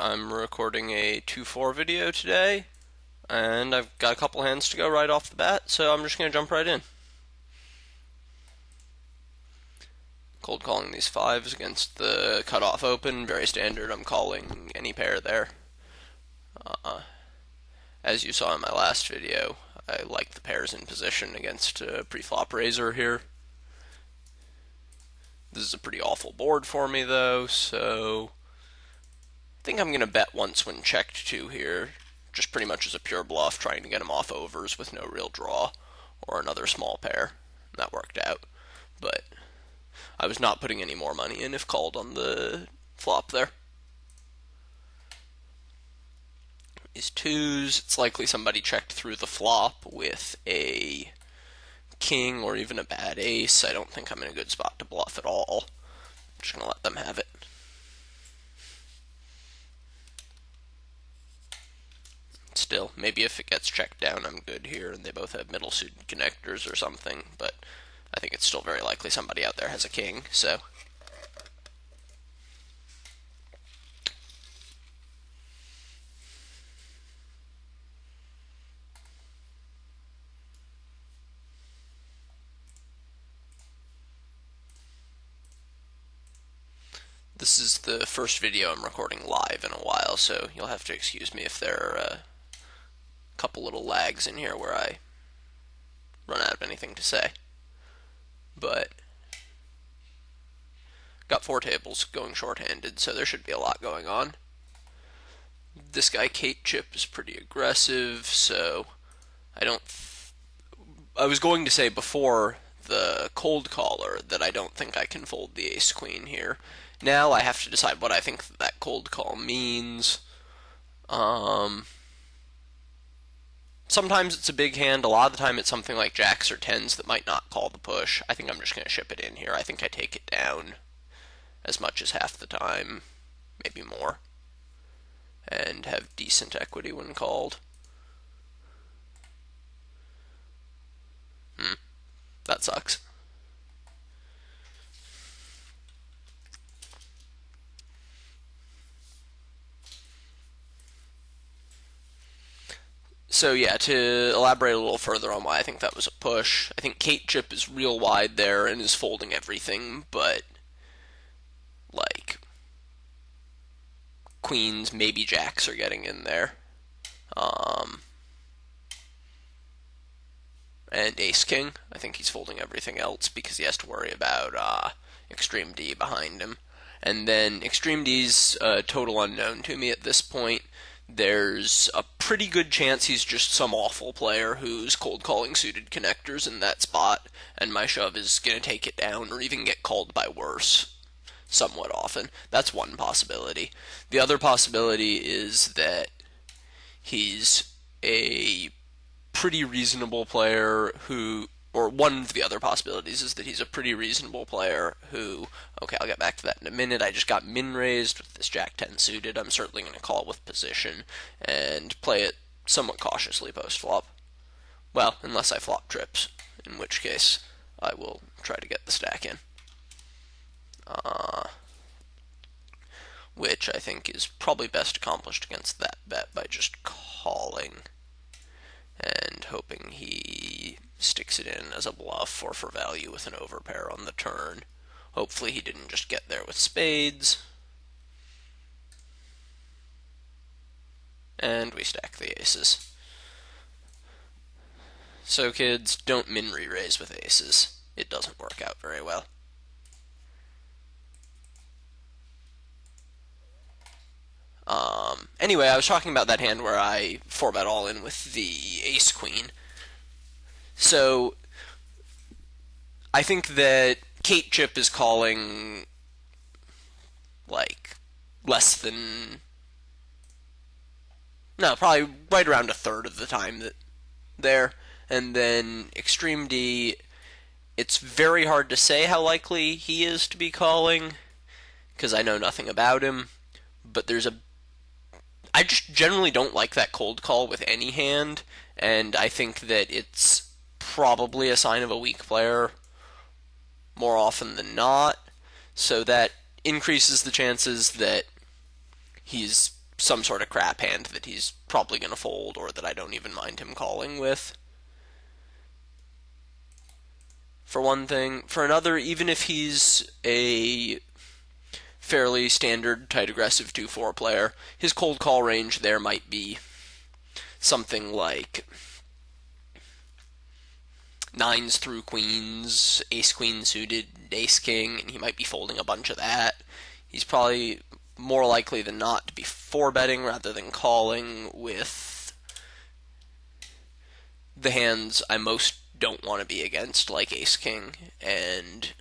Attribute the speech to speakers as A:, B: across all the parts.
A: I'm recording a 2-4 video today, and I've got a couple hands to go right off the bat, so I'm just going to jump right in. Cold calling these 5s against the cutoff open, very standard. I'm calling any pair there. As you saw in my last video, I like the pairs in position against a pre-flop raiser here. This is a pretty awful board for me though, so I think I'm going to bet once when checked 2 here, just pretty much as a pure bluff, trying to get him off overs with no real draw, or another small pair. That worked out, but I was not putting any more money in if called on the flop there. These 2s, it's likely somebody checked through the flop with a king or even a bad ace. I don't think I'm in a good spot to bluff at all. I'm just going to let them have it. Still, maybe if it gets checked down, I'm good here, and they both have middle suited connectors or something, but I think it's still very likely somebody out there has a king, so. This is the first video I'm recording live in a while, so you'll have to excuse me if there are a couple little lags in here where I run out of anything to say. But got 4 tables going shorthanded, so there should be a lot going on. This guy Kate Chip is pretty aggressive, so I was going to say before the cold caller that I don't think I can fold the ace queen here. Now I have to decide what I think that cold call means. Sometimes it's a big hand. A lot of the time it's something like jacks or 10s that might not call the push. I think I'm just going to ship it in here. I think I take it down as much as half the time, maybe more, and have decent equity when called. That sucks. So yeah, to elaborate a little further on why I think that was a push, I think Kate Chip is real wide there and is folding everything, but like queens, maybe jacks are getting in there. And ace king, I think he's folding everything else because he has to worry about extreme D behind him. And then extreme D's total unknown to me at this point. There's a pretty good chance he's just some awful player who's cold calling suited connectors in that spot, and my shove is going to take it down or even get called by worse somewhat often. That's one possibility. The other possibility is that he's a pretty reasonable player who, or one of the other possibilities is that he's a pretty reasonable player who, okay, I'll get back to that in a minute. I just got min raised with this jack 10 suited. I'm certainly going to call with position and play it somewhat cautiously post flop. Well, unless I flop trips, in which case I will try to get the stack in. Which I think is probably best accomplished against that bet by just calling and hoping he sticks it in as a bluff or for value with an overpair on the turn. Hopefully he didn't just get there with spades. And we stack the aces. So kids, don't min re-raise with aces. It doesn't work out very well. Anyway, I was talking about that hand where I 4-bet all in with the ace queen. So I think that Kate Chip is calling like less than, no, probably right around a third of the time that there. And then extreme D, it's very hard to say how likely he is to be calling because I know nothing about him, but I just generally don't like that cold call with any hand, and I think that it's probably a sign of a weak player more often than not, so that increases the chances that he's some sort of crap hand that he's probably going to fold, or that I don't even mind him calling with. For one thing. For another, even if he's a fairly standard tight aggressive 2-4 player, his cold call range there might be something like nines through queens, ace queen suited, ace king, and he might be folding a bunch of that. He's probably more likely than not to be 4-betting rather than calling with the hands I most don't want to be against, like ace king and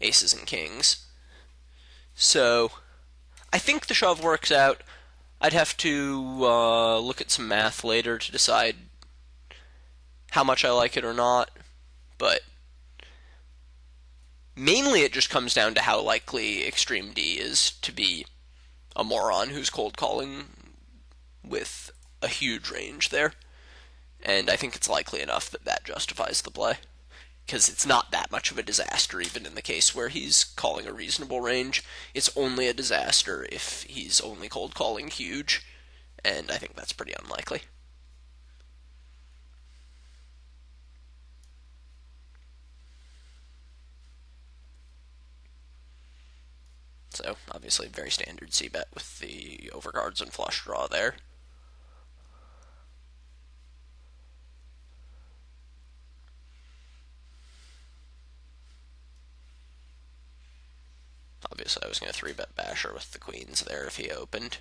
A: aces and kings. So I think the shove works out. I'd have to look at some math later to decide how much I like it or not, but mainly it just comes down to how likely Extreme D is to be a moron who's cold calling with a huge range there. And I think it's likely enough that that justifies the play, because it's not that much of a disaster even in the case where he's calling a reasonable range. It's only a disaster if he's only cold calling huge, and I think that's pretty unlikely. So, obviously, very standard c-bet with the overcards and flush draw there. Obviously, I was going to 3-bet Basher with the queens there if he opened.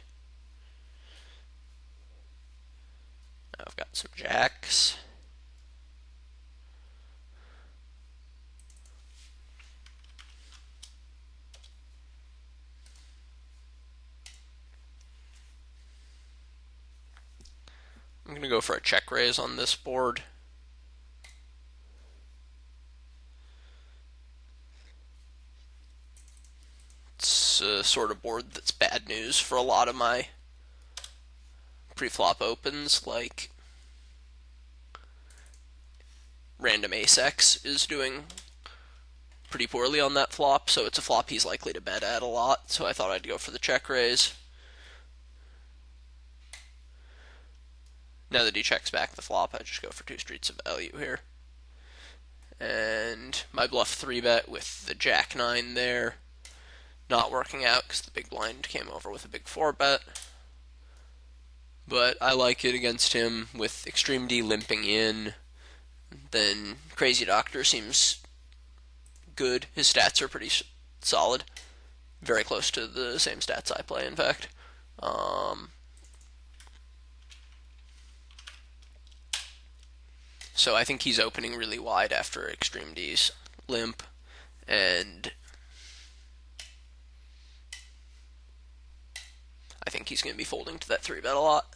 A: Now I've got some jacks. I'm going to go for a check raise on this board. It's a sort of board that's bad news for a lot of my pre-flop opens, like random ace-x is doing pretty poorly on that flop, so it's a flop he's likely to bet at a lot, so I thought I'd go for the check raise. Now that he checks back the flop, I just go for 2 streets of value here. And my bluff 3-bet with the jack-9 there, not working out because the big blind came over with a big 4-bet. But I like it against him with Extreme D limping in. Then Crazy Doctor seems good. His stats are pretty solid. Very close to the same stats I play, in fact. So I think he's opening really wide after Extreme D's limp, and I think he's going to be folding to that 3-bet a lot.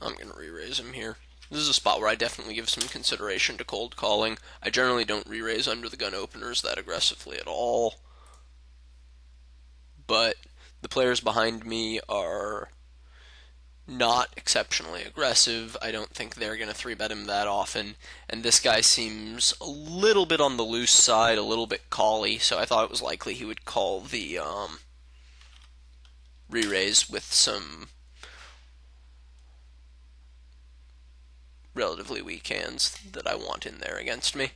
A: I'm going to re-raise him here. This is a spot where I definitely give some consideration to cold calling. I generally don't re-raise under the gun openers that aggressively at all. But the players behind me are not exceptionally aggressive. I don't think they're going to 3-bet him that often. And this guy seems a little bit on the loose side, a little bit call-y, so I thought it was likely he would call the re-raise with some relatively weak hands that I want in there against me.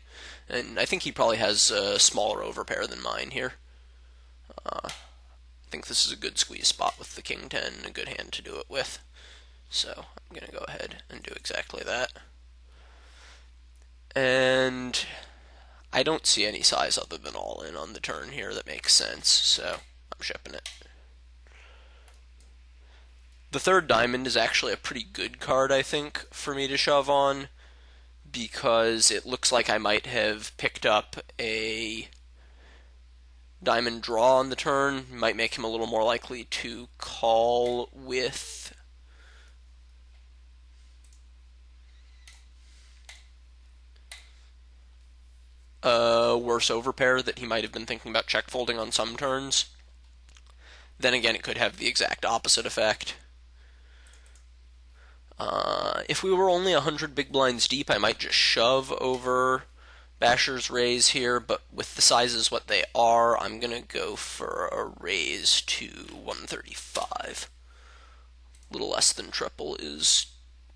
A: And I think he probably has a smaller overpair than mine here. I think this is a good squeeze spot with the king 10, a good hand to do it with. So I'm going to go ahead and do exactly that. And I don't see any size other than all in on the turn here that makes sense, so I'm shipping it. The third diamond is actually a pretty good card, I think, for me to shove on, because it looks like I might have picked up a diamond draw on the turn. Might make him a little more likely to call with worse overpair that he might have been thinking about check folding on some turns. Then again, it could have the exact opposite effect. If we were only 100 big blinds deep, I might just shove over Basher's raise here, but with the sizes what they are, I'm going to go for a raise to 135. A little less than triple is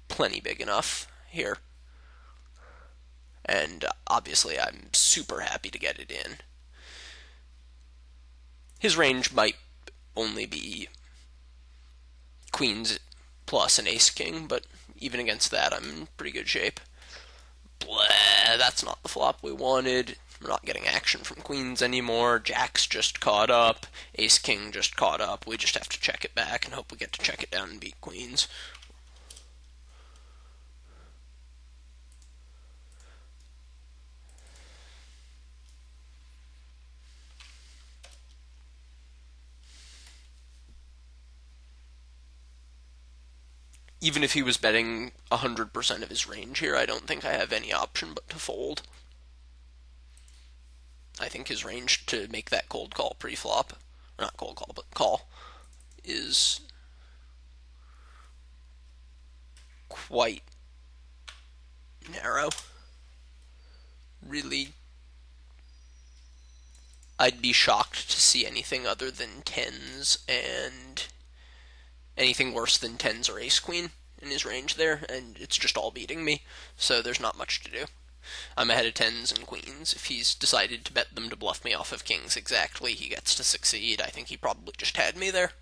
A: plenty big enough here. And obviously I'm super happy to get it in. His range might only be queens plus an ace-king, but even against that I'm in pretty good shape. Blah, that's not the flop we wanted. We're not getting action from queens anymore. Jack's just caught up. Ace-king just caught up. We just have to check it back and hope we get to check it down and beat queens. Even if he was betting 100% of his range here, I don't think I have any option but to fold. I think his range to make that cold call pre-flop, not cold call, but call, is quite narrow. Really, I'd be shocked to see anything other than tens and anything worse than tens or ace-queen in his range there, and it's just all beating me, so there's not much to do. I'm ahead of tens and queens. If he's decided to bet them to bluff me off of kings exactly, he gets to succeed. I think he probably just had me there.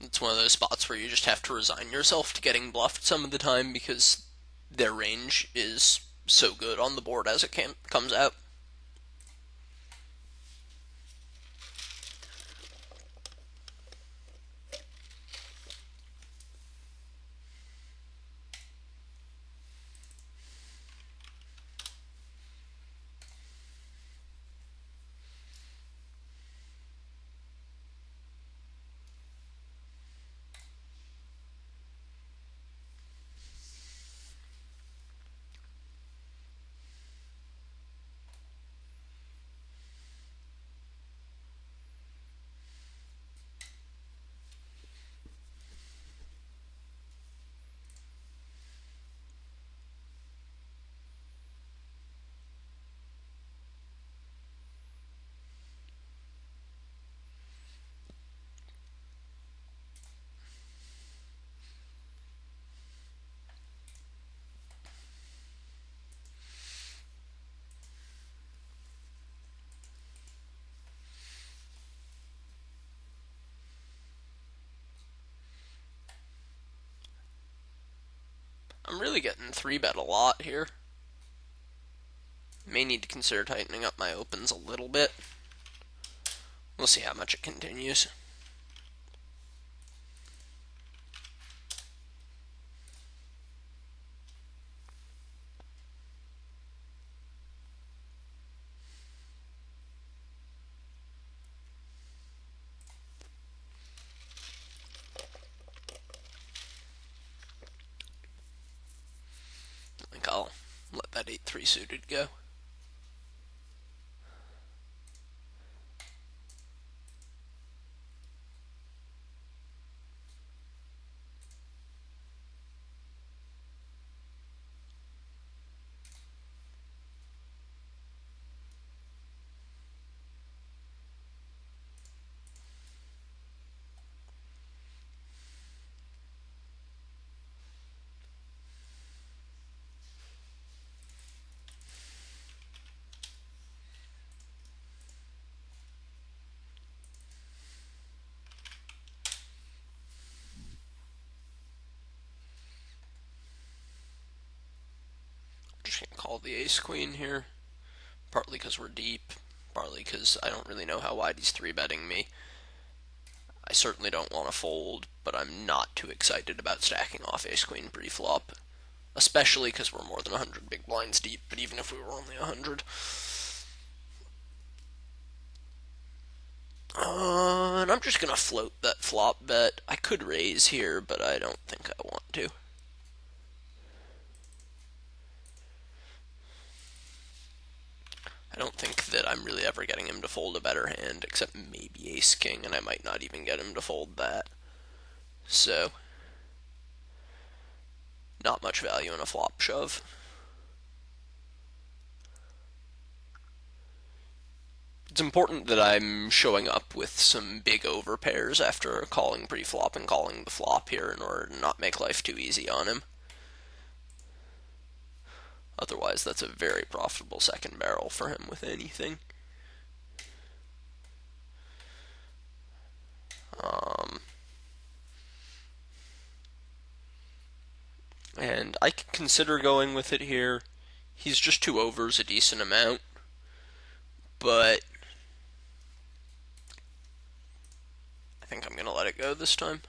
A: It's one of those spots where you just have to resign yourself to getting bluffed some of the time because their range is so good on the board as it comes out. I'm really getting 3-bet a lot here. May need to consider tightening up my opens a little bit. We'll see how much it continues. I think I'll let that 8-3 suited go. Just gonna call the ace-queen here, partly because we're deep, partly because I don't really know how wide he's 3-betting me. I certainly don't want to fold, but I'm not too excited about stacking off ace-queen pre-flop, especially because we're more than 100 big blinds deep, but even if we were only 100. And I'm just gonna float that flop bet. I could raise here, but I don't think I want to. I don't think that I'm really ever getting him to fold a better hand, except maybe ace-king, and I might not even get him to fold that. So, not much value in a flop shove. It's important that I'm showing up with some big overpairs after calling pre-flop and calling the flop here in order to not make life too easy on him. Otherwise, that's a very profitable second barrel for him with anything. And I could consider going with it here. He's just two overs a decent amount, but I think I'm going to let it go this time.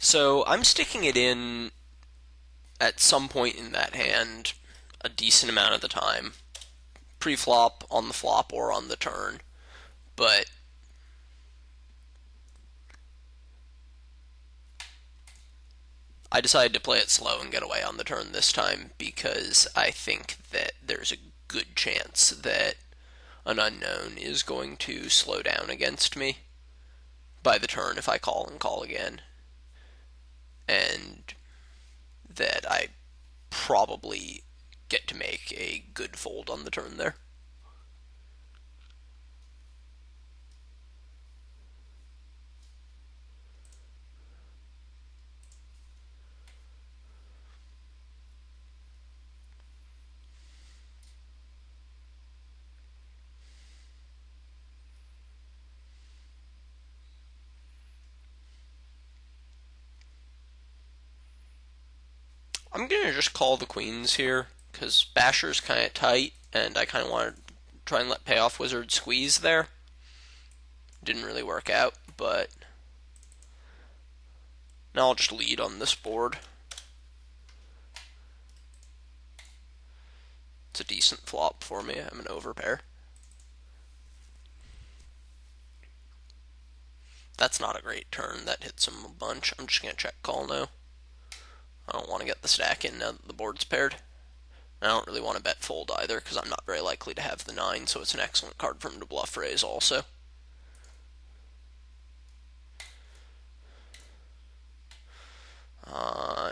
A: So I'm sticking it in at some point in that hand a decent amount of the time. Pre-flop, on the flop, or on the turn. But I decided to play it slow and get away on the turn this time because I think that there's a good chance that an unknown is going to slow down against me by the turn if I call and call again. And that I probably get to make a good fold on the turn there. I'm going to just call the queens here, because Basher's kind of tight, and I kind of want to try and let Payoff Wizard squeeze there. Didn't really work out, but now I'll just lead on this board. It's a decent flop for me. I'm an overpair. That's not a great turn. That hits him a bunch. I'm just going to check call now. I don't want to get the stack in now that the board's paired. I don't really want to bet fold either, because I'm not very likely to have the 9, so it's an excellent card for him to bluff raise also.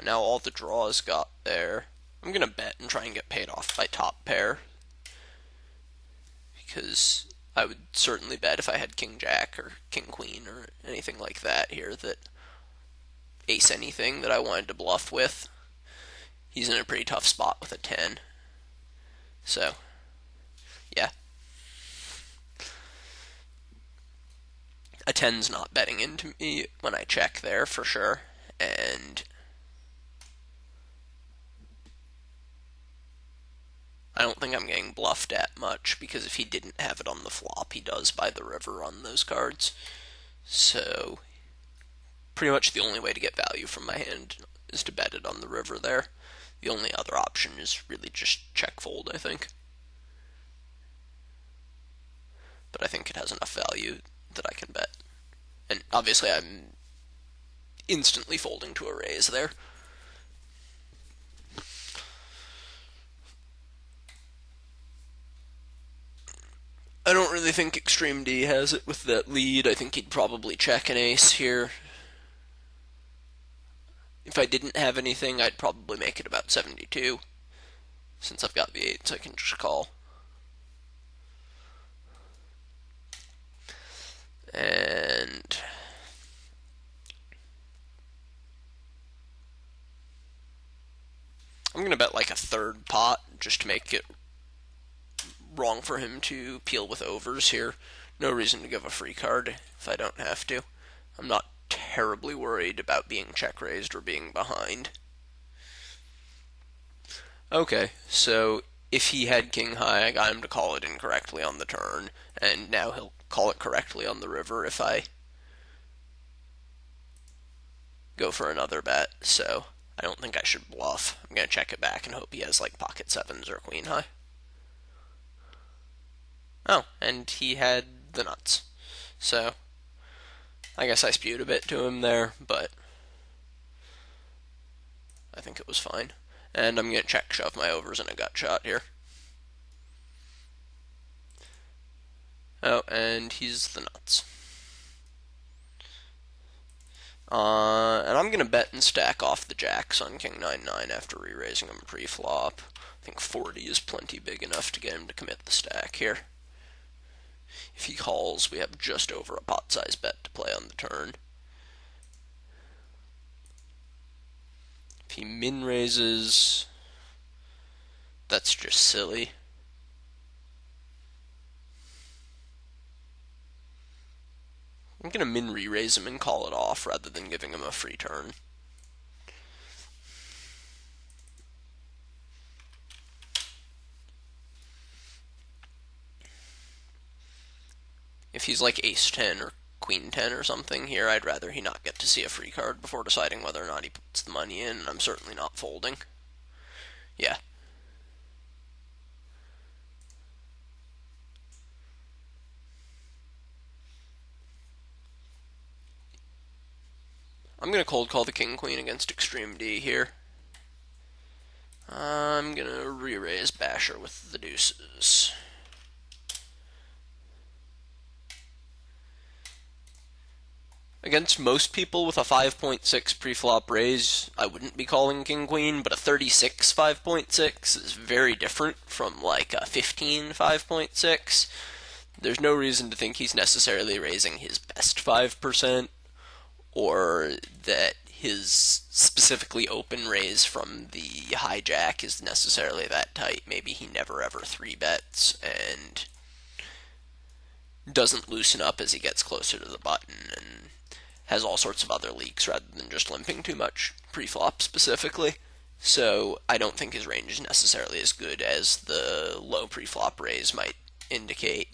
A: Now all the draws got there. I'm going to bet and try and get paid off by top pair, because I would certainly bet if I had King Jack or King Queen or anything like that here that ace anything that I wanted to bluff with. He's in a pretty tough spot with a 10. So, yeah. A 10's not betting into me when I check there for sure. And I don't think I'm getting bluffed at much, because if he didn't have it on the flop, he does by the river on those cards. So, pretty much the only way to get value from my hand is to bet it on the river there. The only other option is really just check fold, I think. But I think it has enough value that I can bet. And obviously I'm instantly folding to a raise there. I don't really think Extreme D has it with that lead. I think he'd probably check an ace here. If I didn't have anything, I'd probably make it about 72. Since I've got the 8s, I can just call. And I'm going to bet like a third pot just to make it wrong for him to peel with overs here. No reason to give a free card if I don't have to. I'm not terribly worried about being check raised or being behind. Okay, so if he had king high, I got him to call it incorrectly on the turn, and now he'll call it correctly on the river if I go for another bet, so I don't think I should bluff. I'm going to check it back and hope he has like pocket sevens or queen high. Oh, and he had the nuts. So I guess I spewed a bit to him there, but I think it was fine. And I'm going to check shove my overs in a gut shot here. Oh, and he's the nuts. And I'm going to bet and stack off the jacks on King 9-9 after re-raising him pre-flop. I think 40 is plenty big enough to get him to commit the stack here. If he calls, we have just over a pot-size bet to play on the turn. If he min-raises, that's just silly. I'm going to min-re-raise him and call it off rather than giving him a free turn. If he's like ace-10 or queen-10 or something here, I'd rather he not get to see a free card before deciding whether or not he puts the money in, and I'm certainly not folding. Yeah. I'm going to cold call the king-queen against extreme D here. I'm going to re-raise Basher with the deuces. Against most people with a 5.6 pre-flop raise, I wouldn't be calling king-queen, but a 36 5.6 is very different from like a 15 5.6. There's no reason to think he's necessarily raising his best 5%, or that his specifically open raise from the hijack is necessarily that tight. Maybe he never ever 3-bets and doesn't loosen up as he gets closer to the button and has all sorts of other leaks rather than just limping too much pre-flop specifically. So I don't think his range is necessarily as good as the low pre-flop raise might indicate.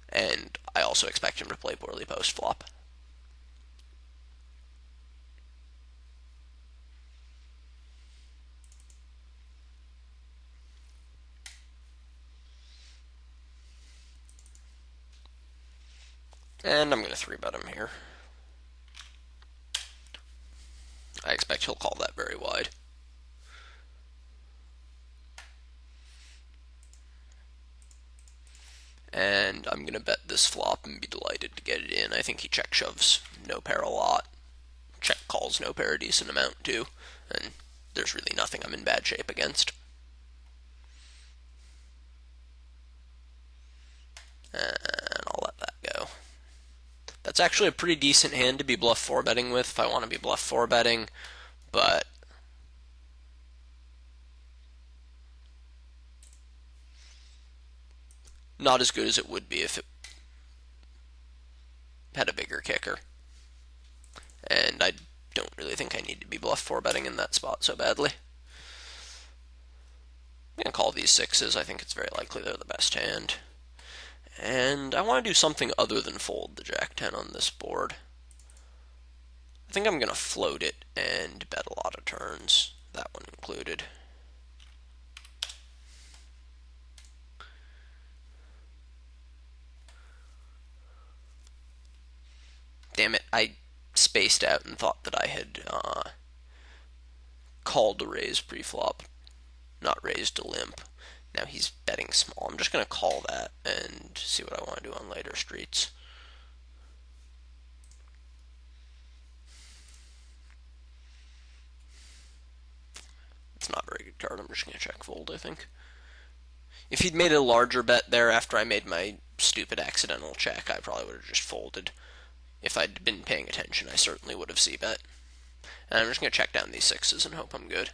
A: And I also expect him to play poorly post-flop. And I'm going to 3-bet him here. I expect he'll call that very wide. And I'm going to bet this flop and be delighted to get it in. I think he check shoves no pair a lot. Check calls no pair a decent amount too. And there's really nothing I'm in bad shape against. And I'll let that go. That's actually a pretty decent hand to be bluff 4-betting with if I want to be bluff 4-betting, but not as good as it would be if it had a bigger kicker. And I don't really think I need to be bluff 4-betting in that spot so badly. I'm going to call these 6s. I think it's very likely they're the best hand. And I want to do something other than fold the Jack-10 on this board. I think I'm going to float it and bet a lot of turns, that one included. Damn it, I spaced out and thought that I had called to raise pre-flop, not raised to limp. Now he's betting small. I'm just going to call that and see what I want to do on later streets. It's not a very good card. I'm just going to check fold, I think. If he'd made a larger bet there after I made my stupid accidental check, I probably would have just folded. If I'd been paying attention, I certainly would have c-bet. And I'm just going to check down these 6s and hope I'm good.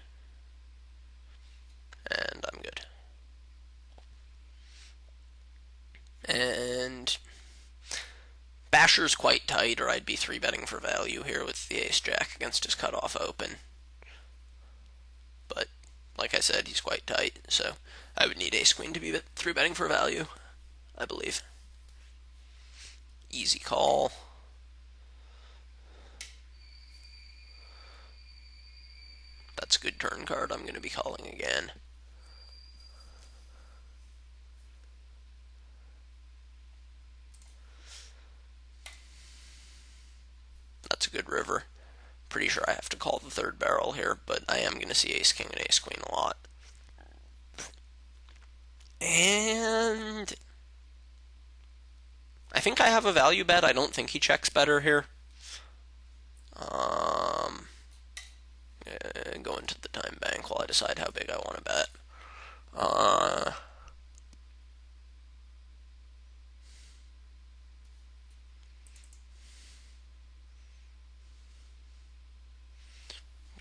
A: And I'm good. And Basher's quite tight, or I'd be 3-betting for value here with the ace-jack against his cutoff open. But like I said, he's quite tight, so I would need ace queen to be 3-betting for value, I believe. Easy call. That's a good turn card. I'm going to be calling again. That's a good river. Pretty sure I have to call the third barrel here, but I am going to see ace king and ace queen a lot. And I think I have a value bet. I don't think he checks better here. Go into the time bank while I decide how big I want to bet. I'm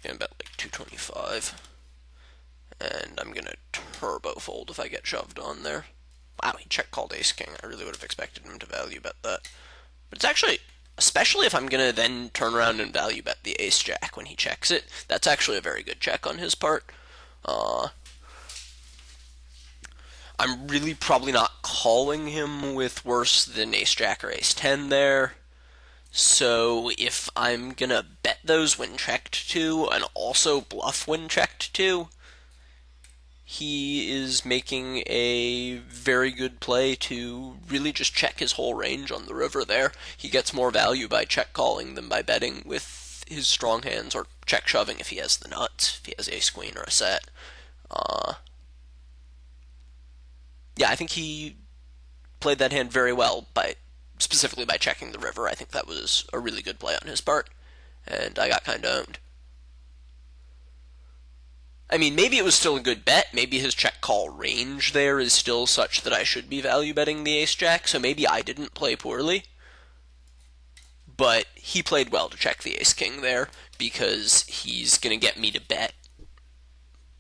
A: gonna bet like 225, and I'm gonna turbo fold if I get shoved on there. Wow, he check called ace king. I really would have expected him to value bet that, but it's actually, especially if I'm gonna then turn around and value bet the ace jack when he checks it, that's actually a very good check on his part. I'm really probably not calling him with worse than ace jack or ace 10 there. So if I'm gonna bet those when checked to, and also bluff when checked to, he is making a very good play to really just check his whole range on the river there. He gets more value by check calling than by betting with his strong hands, or check shoving if he has the nuts, if he has ace queen or a set. Yeah, I think he played that hand very well specifically by checking the river. I think that was a really good play on his part, and I got kind of owned. I mean, maybe it was still a good bet. Maybe his check call range there is still such that I should be value betting the ace jack, so maybe I didn't play poorly. But he played well to check the ace king there, because he's going to get me to bet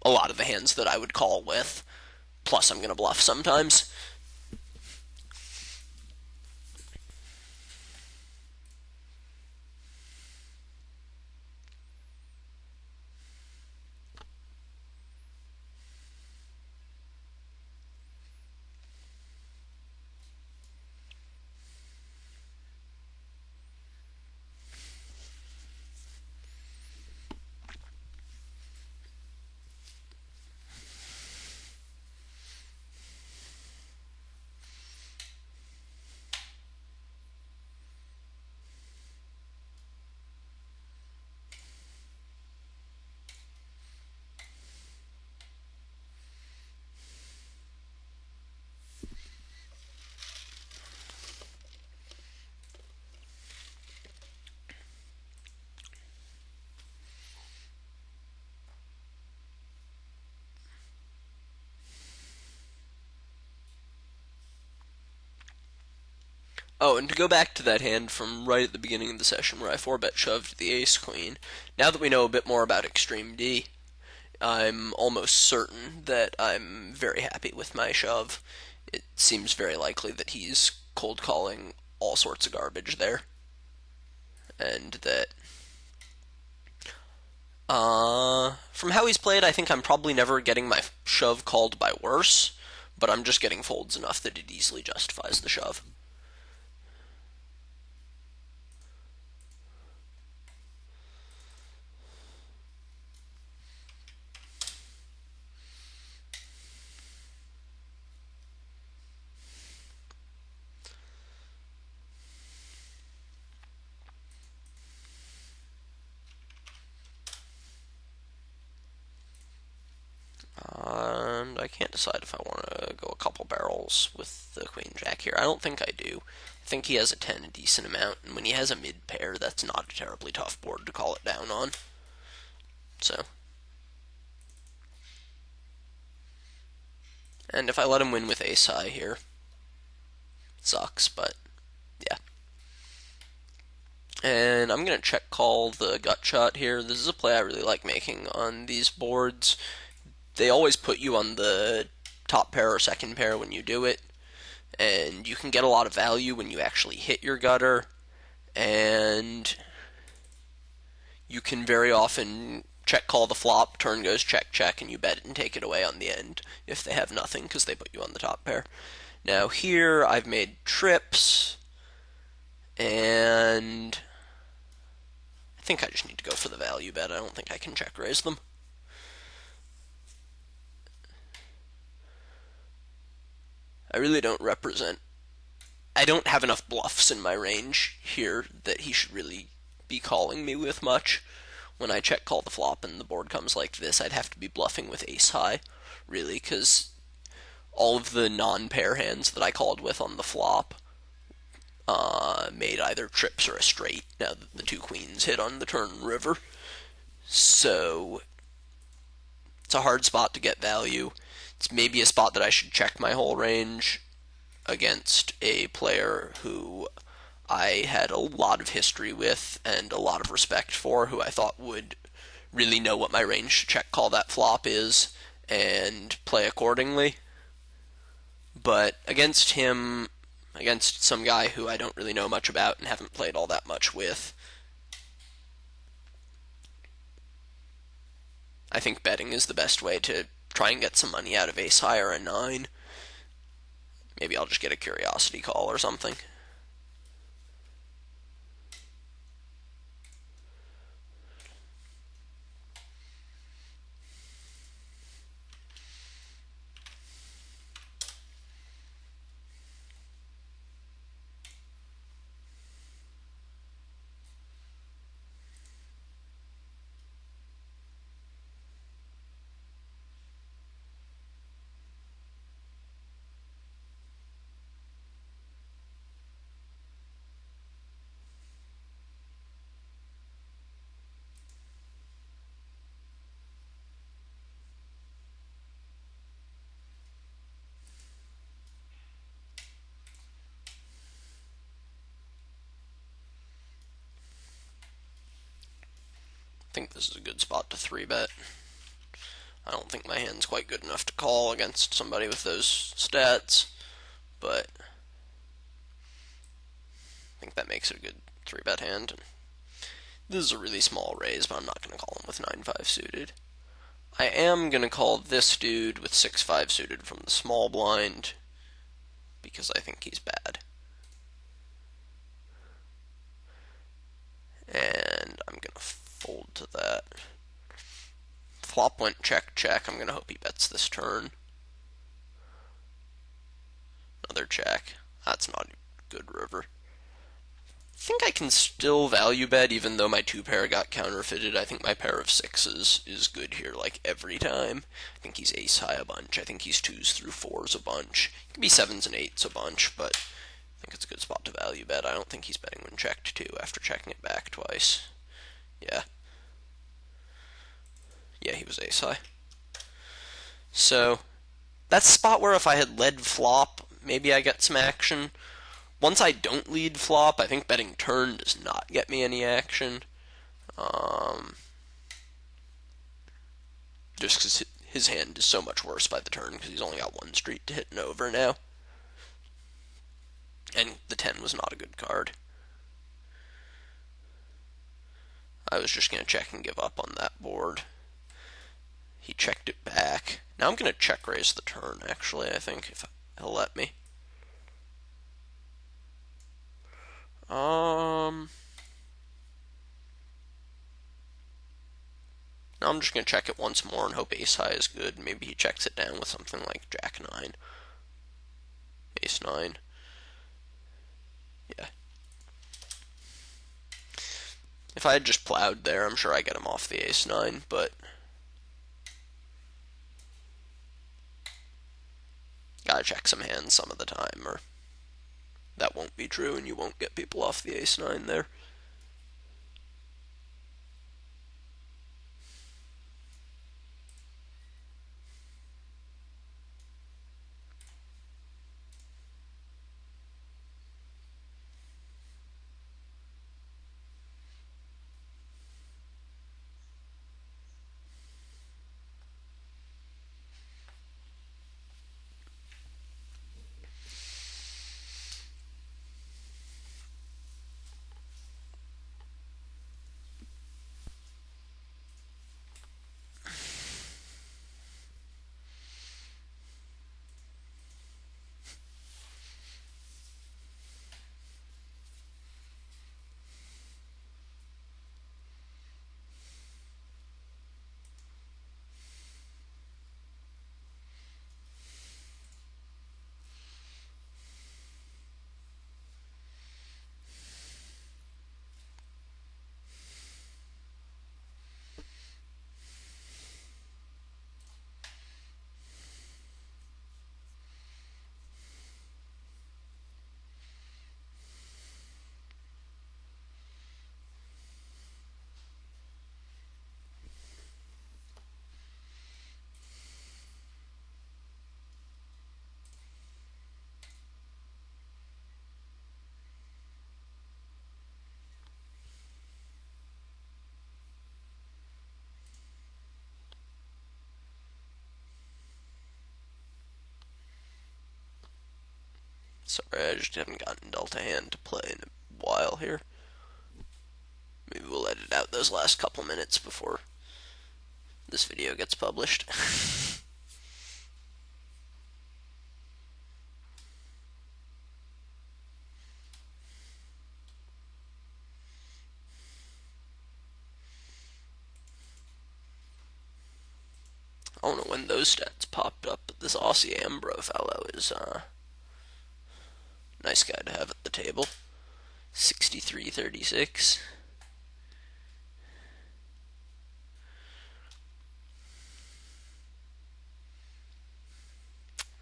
A: a lot of the hands that I would call with. Plus, I'm going to bluff sometimes. Oh, and to go back to that hand from right at the beginning of the session where I 4-bet shoved the ace queen, now that we know a bit more about Extreme D, I'm almost certain that I'm very happy with my shove. It seems very likely that he's cold calling all sorts of garbage there, and that from how he's played, I think I'm probably never getting my shove called by worse, but I'm just getting folds enough that it easily justifies the shove. And I can't decide if I want to go a couple barrels with the queen jack here. I don't think I do. I think he has a 10 a decent amount, and when he has a mid pair, that's not a terribly tough board to call it down on. So, and if I let him win with ace high here, sucks, but yeah. And I'm going to check call the gut shot here. This is a play I really like making on these boards. They always put you on the top pair or second pair when you do it, and you can get a lot of value when you actually hit your gutter, and you can very often check call the flop, turn goes check check, and you bet it and take it away on the end if they have nothing because they put you on the top pair. Now here I've made trips, and I think I just need to go for the value bet. I don't think I can check raise them. I really don't represent. I don't have enough bluffs in my range here that he should really be calling me with much. When I check call the flop and the board comes like this, I'd have to be bluffing with ace high, really, because all of the non-pair hands that I called with on the flop made either trips or a straight. Now the two queens hit on the turn river, so it's a hard spot to get value. It's maybe a spot that I should check my whole range against a player who I had a lot of history with and a lot of respect for, who I thought would really know what my range to check call that flop is and play accordingly. But against him, against some guy who I don't really know much about and haven't played all that much with, I think betting is the best way to try and get some money out of ace high or a 9. Maybe I'll just get a curiosity call or something. I think this is a good spot to 3-bet. I don't think my hand's quite good enough to call against somebody with those stats, but I think that makes it a good 3-bet hand. This is a really small raise, but I'm not going to call him with 9-5 suited. I am going to call this dude with 6-5 suited from the small blind, because I think he's bad. And I'm going to fold to that. Flop went check check. I'm going to hope he bets this turn. Another check. That's not a good river. I think I can still value bet even though my 2-pair got counterfeited. I think my pair of 6s is good here like every time. I think he's ace high a bunch. I think he's 2s through 4s a bunch. He can be 7s and 8s a bunch, but I think it's a good spot to value bet. I don't think he's betting when checked too after checking it back twice. Yeah. Yeah, he was ace high. So that's a spot where if I had led flop, maybe I get some action. Once I don't lead flop, I think betting turn does not get me any action. Just because his hand is so much worse by the turn because he's only got one street to hit and over now. And the 10 was not a good card. I was just going to check and give up on that board. He checked it back. Now I'm going to check raise the turn, actually, I think, if he'll let me. Now I'm just going to check it once more and hope ace high is good. Maybe he checks it down with something like jack 9. Ace 9. Yeah. If I had just plowed there, I'm sure I get him off the ace 9, but gotta check some hands some of the time, or that won't be true and you won't get people off the ace 9 there. Sorry, I just haven't gotten dealt a hand to play in a while here. Maybe we'll edit out those last couple minutes before this video gets published. I don't know when those stats popped up, but this Aussie Ambro fellow is nice guy to have at the table. 63-36.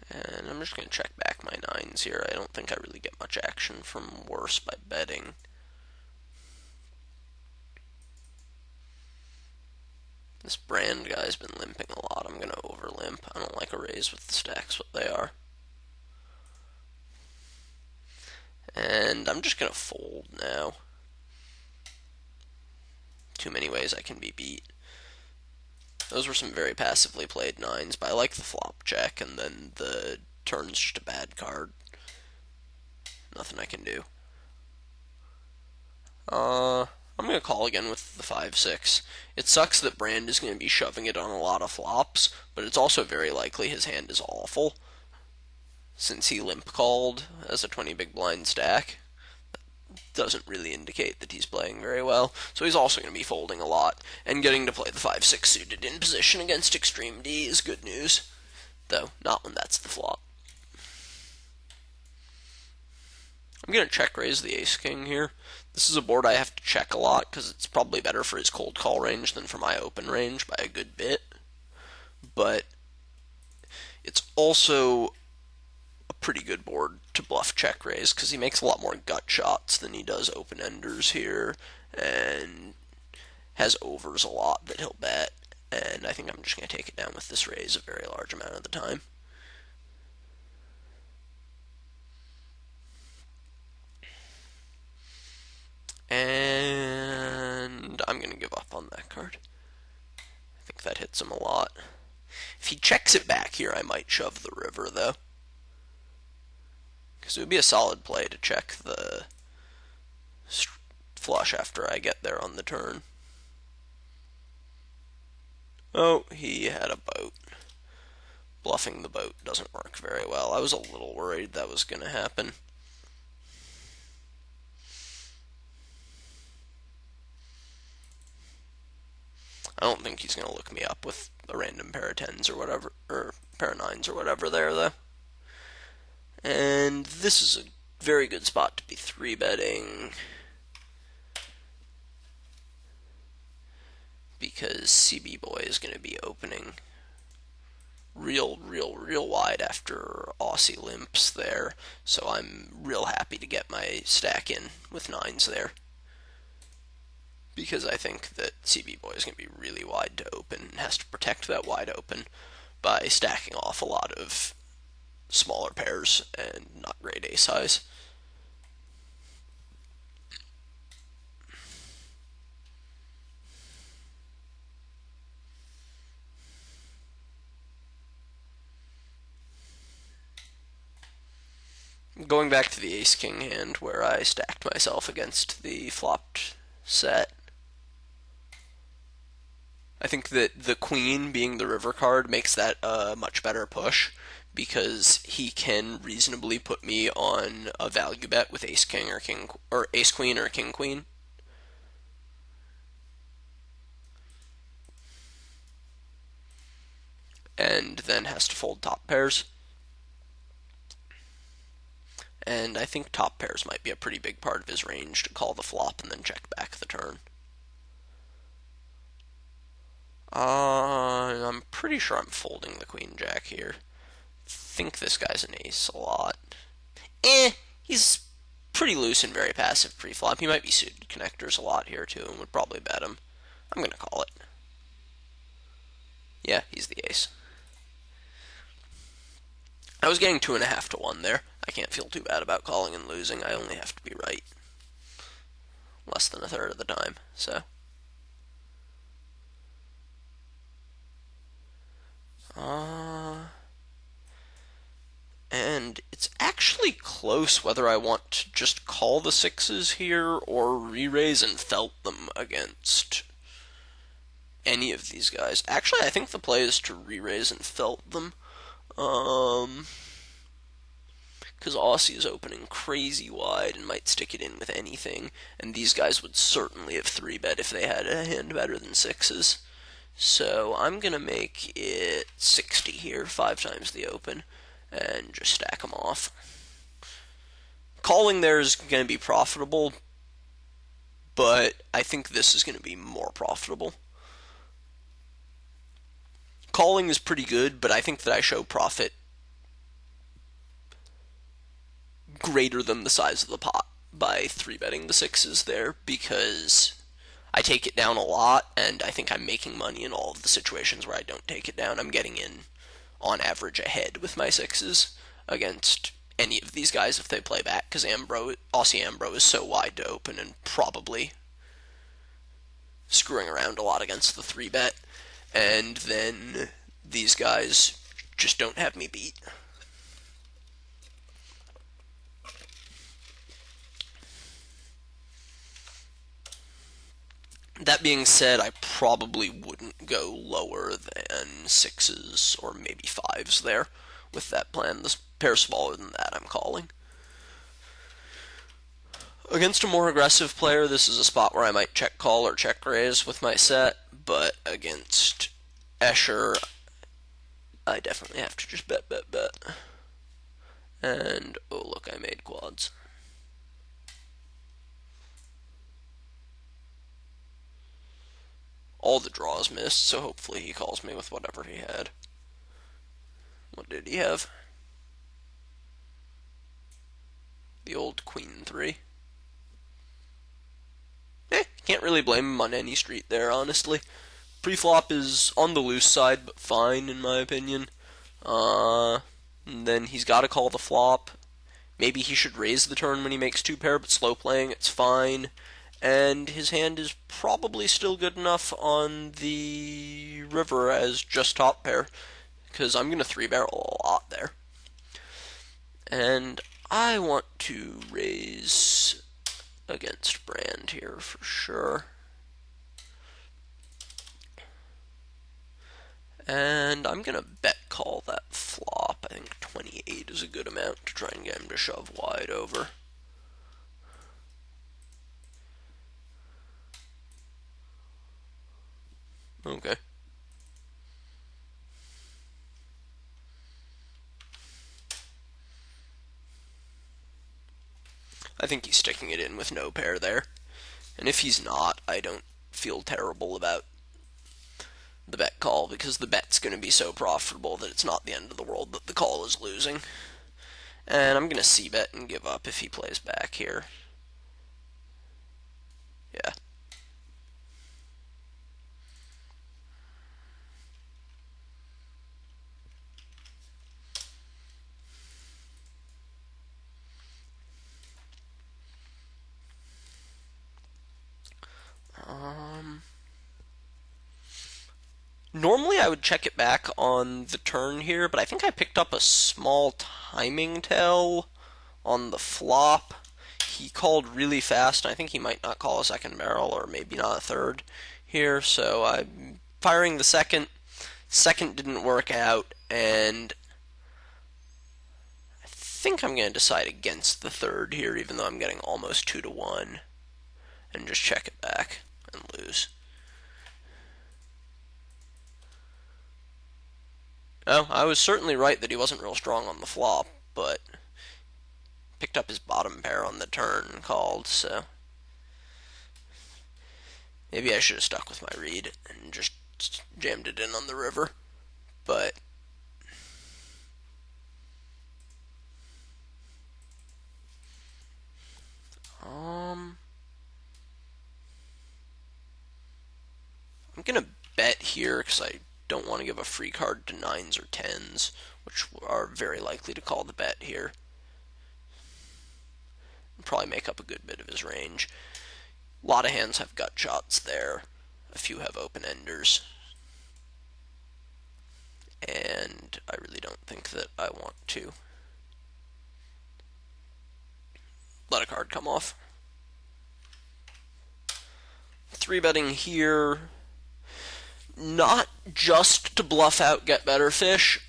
A: And I'm just going to check back my nines here. I don't think I really get much action from worse by betting. This brand guy's been limping a lot. I'm going to over limp. I don't like a raise with the stacks what they are. And I'm just going to fold now. Too many ways I can be beat. Those were some very passively played nines, but I like the flop check, and then the turn's just a bad card. Nothing I can do. I'm going to call again with the 5-6. It sucks that Brand is going to be shoving it on a lot of flops, but it's also very likely his hand is awful, since he limp called as a 20 big blind stack. Doesn't really indicate that he's playing very well, so he's also going to be folding a lot, and getting to play the 5-6 suited in position against Extreme D is good news, though not when that's the flop. I'm going to check raise the ace-king here. This is a board I have to check a lot, because it's probably better for his cold call range than for my open range by a good bit, but it's also a pretty good board to bluff check raise, because he makes a lot more gut shots than he does open enders here, and has overs a lot that he'll bet, and I think I'm just going to take it down with this raise a very large amount of the time. And I'm going to give up on that card. I think that hits him a lot. If he checks it back here, I might shove the river, though. Because it would be a solid play to check the flush after I get there on the turn. Oh, he had a boat. Bluffing the boat doesn't work very well. I was a little worried that was going to happen. I don't think he's going to look me up with a random pair of 10s or whatever, or pair of 9s or whatever there, though. And this is a very good spot to be 3-betting, because CB Boy is going to be opening real wide after Aussie limps there, so I'm real happy to get my stack in with 9s there, because I think that CB Boy is going to be really wide to open and has to protect that wide open by stacking off a lot of smaller pairs and not great ace highs. Going back to the ace-king hand where I stacked myself against the flopped set, I think that the queen being the river card makes that a much better push, because he can reasonably put me on a value bet with ace-king or king, or ace-queen or king-queen. And then has to fold top pairs. And I think top pairs might be a pretty big part of his range to call the flop and then check back the turn. I'm pretty sure I'm folding the queen jack here. I think this guy's an ace a lot. He's pretty loose and very passive pre-flop. He might be suited connectors a lot here too and would probably bet him. I'm going to call it. Yeah, he's the ace. I was getting 2.5 to 1 there. I can't feel too bad about calling and losing. I only have to be right less than a third of the time, so. And it's actually close whether I want to just call the sixes here or re-raise and felt them against any of these guys. Actually, I think the play is to re-raise and felt them. Because Aussie is opening crazy wide and might stick it in with anything, and these guys would certainly have 3-bet if they had a hand better than sixes. So I'm going to make it 60 here, 5 times the open, and just stack them off. Calling there is going to be profitable, but I think this is going to be more profitable. Calling is pretty good, but I think that I show profit greater than the size of the pot by 3-betting the sixes there, because I take it down a lot, and I think I'm making money in all of the situations where I don't take it down. I'm getting in, on average, ahead with my sixes against any of these guys if they play back, because Aussie Ambro is so wide to open and probably screwing around a lot against the 3-bet, and then these guys just don't have me beat. That being said, I probably wouldn't go lower than sixes or maybe fives there with that plan. This pair smaller than that, I'm calling. Against a more aggressive player, this is a spot where I might check call or check raise with my set, but against Escher, I definitely have to just bet. And, oh look, I made quads. All the draws missed, so hopefully he calls me with whatever he had. What did he have? The old Queen 3. Can't really blame him on any street there, honestly. Pre-flop is on the loose side, but fine, in my opinion. And then he's got to call the flop. Maybe he should raise the turn when he makes 2-pair, but slow playing, it's fine. And his hand is probably still good enough on the river as just top pair, because I'm going to 3-barrel a lot there. And I want to raise against Brand here for sure. And I'm going to bet call that flop. I think 28 is a good amount to try and get him to shove wide over. Okay. I think he's sticking it in with no pair there. And if he's not, I don't feel terrible about the bet call, because the bet's going to be so profitable that it's not the end of the world that the call is losing. And I'm going to c-bet and give up if he plays back here. Yeah. Normally I would check it back on the turn here, but I think I picked up a small timing tell on the flop. He called really fast, and I think he might not call a second barrel, or maybe not a third here, so I'm firing the second. Second didn't work out, and I think I'm going to decide against the third here, even though I'm getting almost 2-1, and just check it back and lose. Oh, I was certainly right that he wasn't real strong on the flop, but picked up his bottom pair on the turn and called, so maybe I should have stuck with my read and just jammed it in on the river, but I'm gonna bet here because I don't want to give a free card to 9s or 10s, which are very likely to call the bet here. And probably make up a good bit of his range. A lot of hands have gut shots there. A few have open-enders. And I really don't think that I want to. let a card come off. 3-betting here, not just to bluff out get better fish,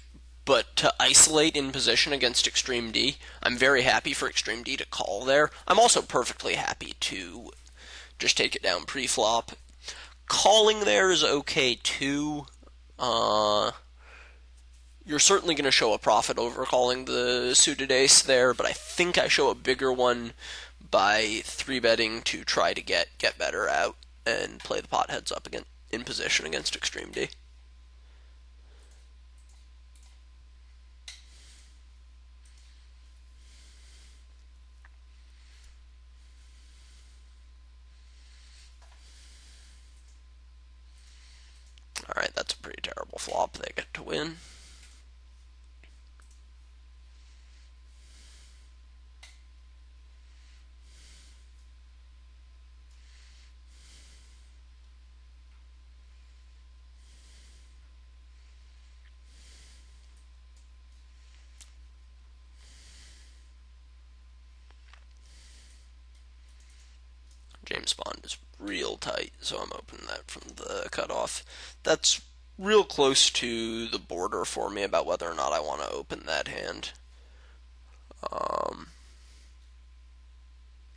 A: but to isolate in position against Extreme D. I'm very happy for Extreme D to call there. I'm also perfectly happy to just take it down pre-flop. Calling there is okay too. You're certainly going to show a profit over calling the suited ace there, but I think I show a bigger one by 3-betting to try to get better out and play the pot heads up again in position against Extreme D. Alright, that's a pretty terrible flop. They get to win. James Bond is real tight, so I'm opening that from the cutoff. That's real close to the border for me about whether or not I want to open that hand.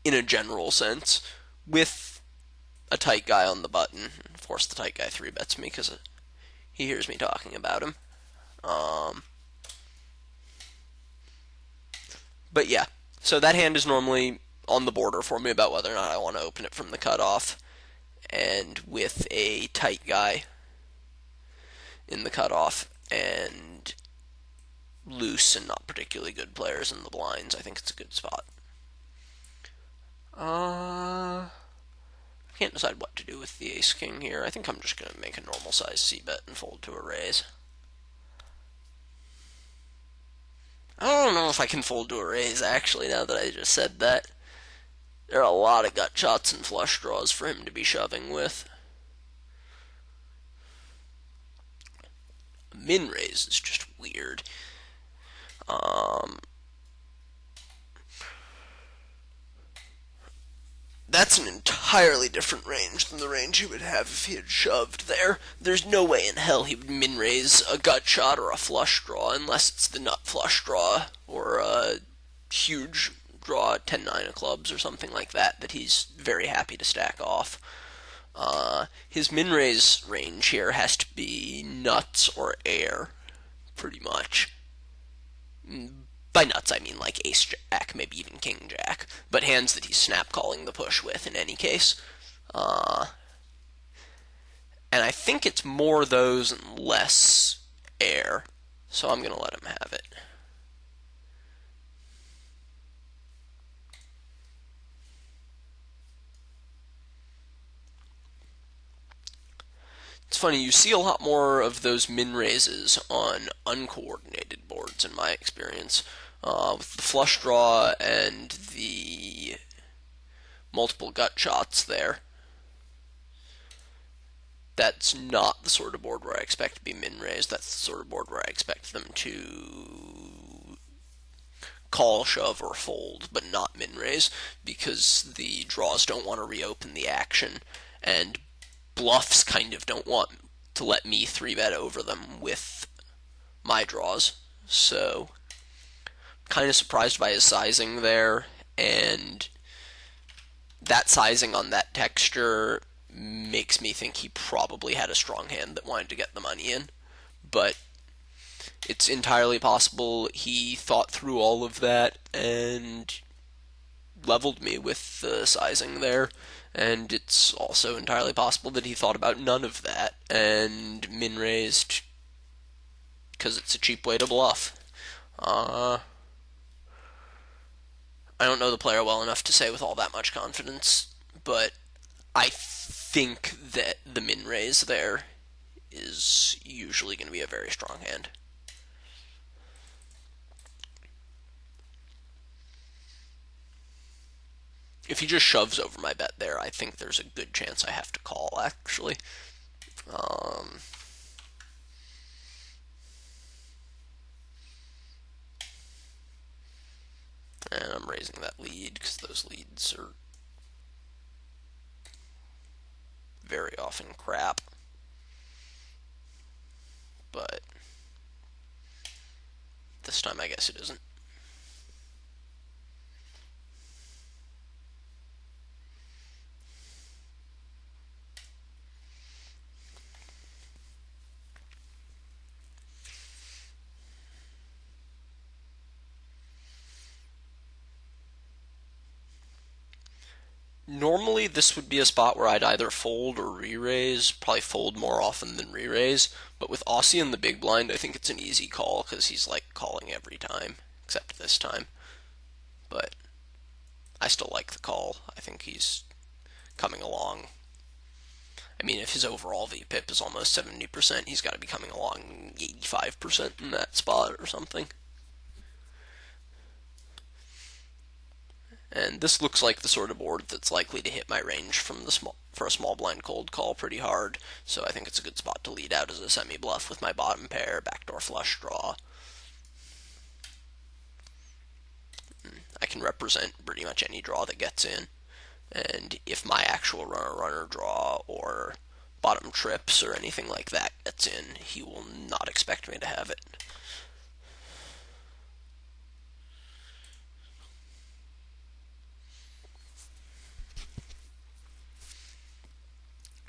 A: In a general sense, with a tight guy on the button. Of course, the tight guy 3-bets me because he hears me talking about him. But yeah, so that hand is normally on the border for me about whether or not I want to open it from the cutoff. And with a tight guy in the cutoff and loose and not particularly good players in the blinds, I think it's a good spot. I can't decide what to do with the ace-king here. I think I'm just going to make a normal size c-bet and fold to a raise. I don't know if I can fold to a raise, actually, now that I just said that. There are a lot of gut shots and flush draws for him to be shoving with. Min raise is just weird. That's an entirely different range than the range he would have if he had shoved there. There's no way in hell he would min raise a gut shot or a flush draw unless it's the nut flush draw or a huge draw 10-9 of clubs or something like that he's very happy to stack off. His min raise range here has to be nuts or air, pretty much. By nuts, I mean like ace-jack, maybe even king-jack, but hands that he's snap-calling the push with in any case. And I think it's more those and less air, so I'm going to let him have it. It's funny, you see a lot more of those min raises on uncoordinated boards in my experience. With the flush draw and the multiple gut shots there. That's not the sort of board where I expect to be min raised. That's the sort of board where I expect them to call, shove, or fold, but not min raise, because the draws don't want to reopen the action, and bluffs kind of don't want to let me 3-bet over them with my draws. So, kind of surprised by his sizing there, and that sizing on that texture makes me think he probably had a strong hand that wanted to get the money in. But it's entirely possible he thought through all of that and leveled me with the sizing there. And it's also entirely possible that he thought about none of that and min-raised because it's a cheap way to bluff. I don't know the player well enough to say with all that much confidence, but I think that the min-raise there is usually going to be a very strong hand. If he just shoves over my bet there, I think there's a good chance I have to call, actually. And I'm raising that lead because those leads are very often crap. But this time I guess it isn't. Normally, this would be a spot where I'd either fold or re-raise, probably fold more often than re-raise, but with Aussie in the big blind, I think it's an easy call because he's like calling every time, except this time. But I still like the call. I think he's coming along. I mean, if his overall VPIP is almost 70%, he's got to be coming along 85% in that spot or something. And this looks like the sort of board that's likely to hit my range from the for a small blind cold call pretty hard, so I think it's a good spot to lead out as a semi-bluff with my bottom pair, backdoor flush draw. I can represent pretty much any draw that gets in, and if my actual runner-runner draw or bottom trips or anything like that gets in, he will not expect me to have it.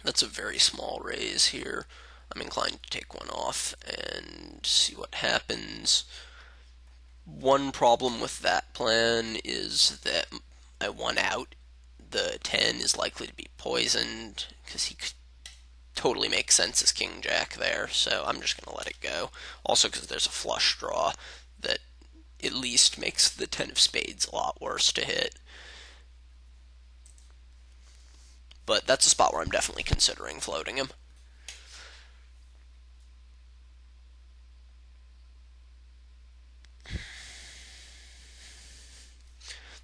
A: That's a very small raise here. I'm inclined to take one off and see what happens. One problem with that plan is that I won out. The 10 is likely to be poisoned because he could totally make sense as King Jack there, so I'm just going to let it go. Also because there's a flush draw that at least makes the 10 of spades a lot worse to hit. But that's a spot where I'm definitely considering floating him.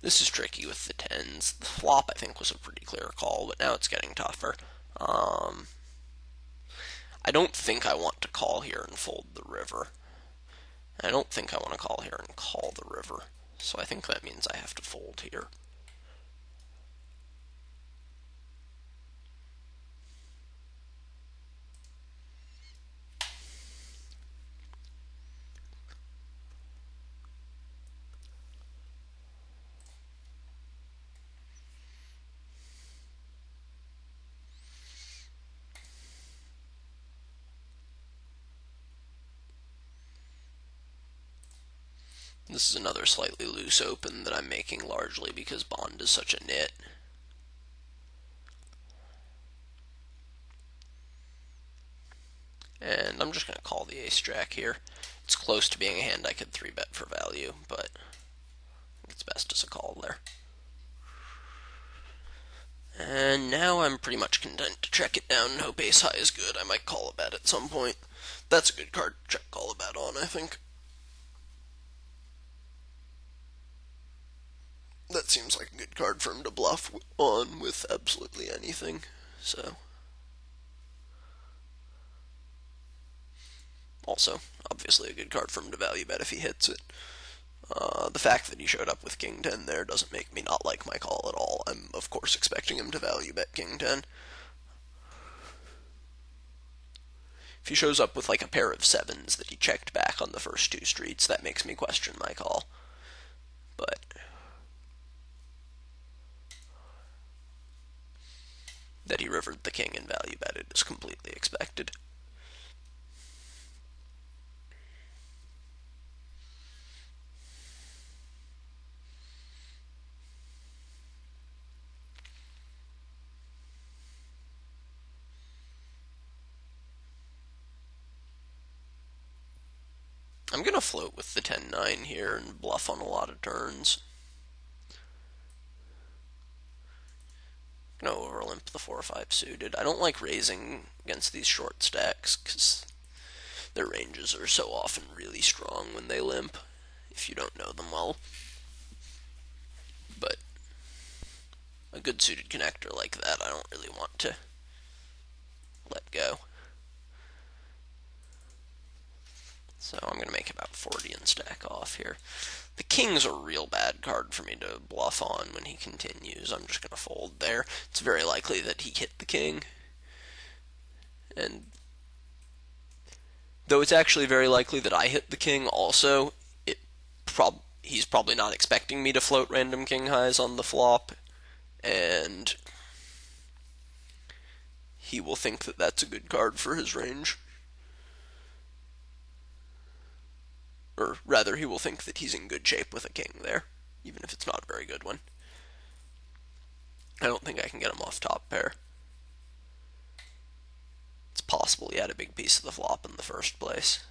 A: This is tricky with the 10s. The flop, I think, was a pretty clear call, but now it's getting tougher. I don't think I want to call here and fold the river. I don't think I want to call here and call the river. So I think that means I have to fold here. This is another slightly loose open that I'm making largely because Bond is such a nit. And I'm just going to call the ace-jack here. It's close to being a hand I could 3-bet for value, but I think it's best as a call there. And now I'm pretty much content to check it down and hope ace-high is good. I might call a bet at some point. That's a good card to check call a bet on, I think. That seems like a good card for him to bluff on with absolutely anything. So, also, obviously a good card for him to value bet if he hits it. The fact that he showed up with King 10 there doesn't make me not like my call at all. I'm, of course, expecting him to value bet King 10. If he shows up with like a pair of 7s that he checked back on the first 2 streets, that makes me question my call. But that he rivered the king and value betted is completely expected. I'm going to float with the 10-9 here and bluff on a lot of turns. I'm going to overlimp the 4-5 suited. I don't like raising against these short stacks because their ranges are so often really strong when they limp, if you don't know them well. But a good suited connector like that, I don't really want to let go. So I'm going to make about 40 and stack off here. The king's a real bad card for me to bluff on when he continues. I'm just going to fold there. It's very likely that he hit the king. And though it's actually very likely that I hit the king also, he's probably not expecting me to float random king highs on the flop, and he will think that that's a good card for his range. Or rather, he will think that he's in good shape with a king there, even if it's not a very good one. I don't think I can get him off top pair. It's possible he had a big piece of the flop in the first place.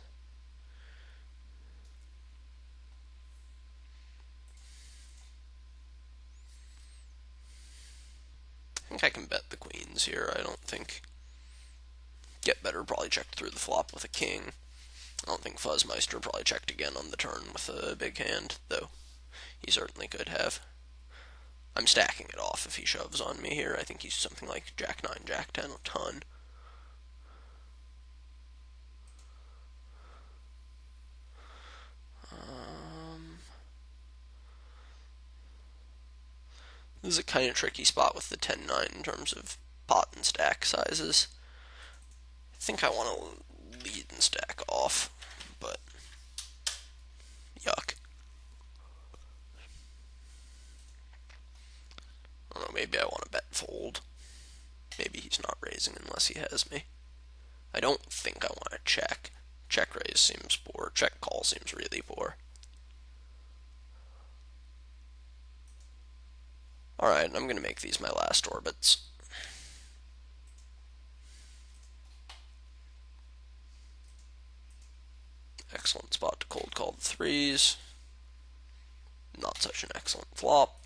A: I think I can bet the queens here. I don't think get better probably checked through the flop with a king. I don't think Fuzzmeister probably checked again on the turn with a big hand, though he certainly could have. I'm stacking it off if he shoves on me here. I think he's something like Jack 9, Jack 10 a ton. This is a kind of tricky spot with the 10-9 in terms of pot and stack sizes. I think I want to lead and stack off, but yuck. I don't know, maybe I want to bet fold. Maybe he's not raising unless he has me. I don't think I want to check. Check raise seems poor. Check call seems really poor. Alright, I'm going to make these my last orbits. Excellent spot to cold call the threes. Not such an excellent flop.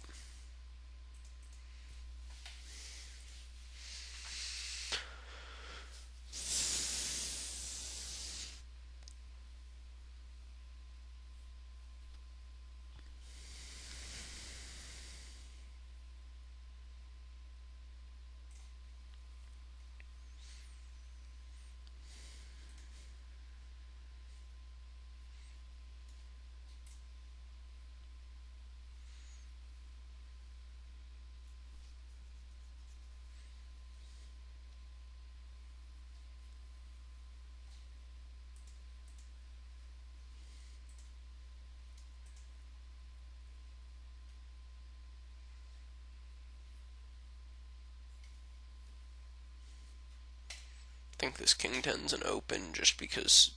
A: I think this king 10's an open just because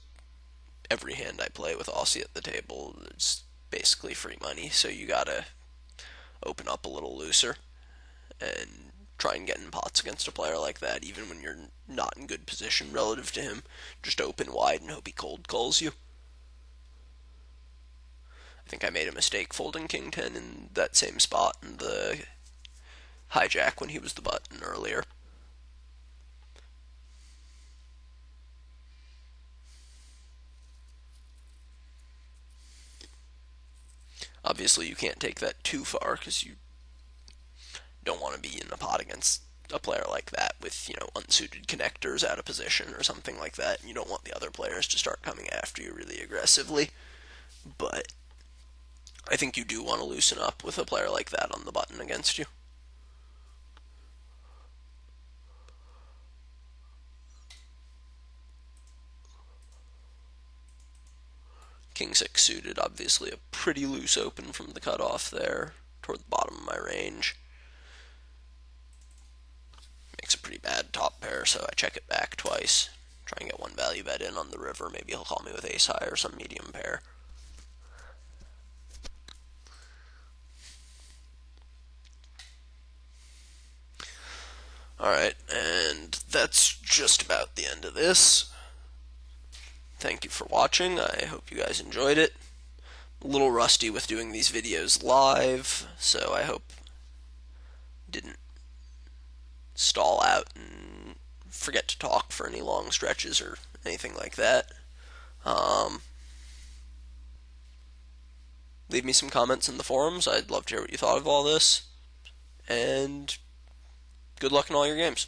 A: every hand I play with Aussie at the table is basically free money, so you gotta open up a little looser and try and get in pots against a player like that, even when you're not in good position relative to him. Just open wide and hope he cold calls you. I think I made a mistake folding king 10 in that same spot in the hijack when he was the button earlier. Obviously, you can't take that too far because you don't want to be in a pot against a player like that with, unsuited connectors out of position or something like that. You don't want the other players to start coming after you really aggressively. But I think you do want to loosen up with a player like that on the button against you. King 6 suited, obviously a pretty loose open from the cutoff there, toward the bottom of my range. Makes a pretty bad top pair, so I check it back twice. Try and get one value bet in on the river. Maybe he'll call me with ace high or some medium pair. Alright, and that's just about the end of this. Thank you for watching. I hope you guys enjoyed it. A little rusty with doing these videos live, so I hope didn't stall out and forget to talk for any long stretches or anything like that. Leave me some comments in the forums. I'd love to hear what you thought of all this. And good luck in all your games.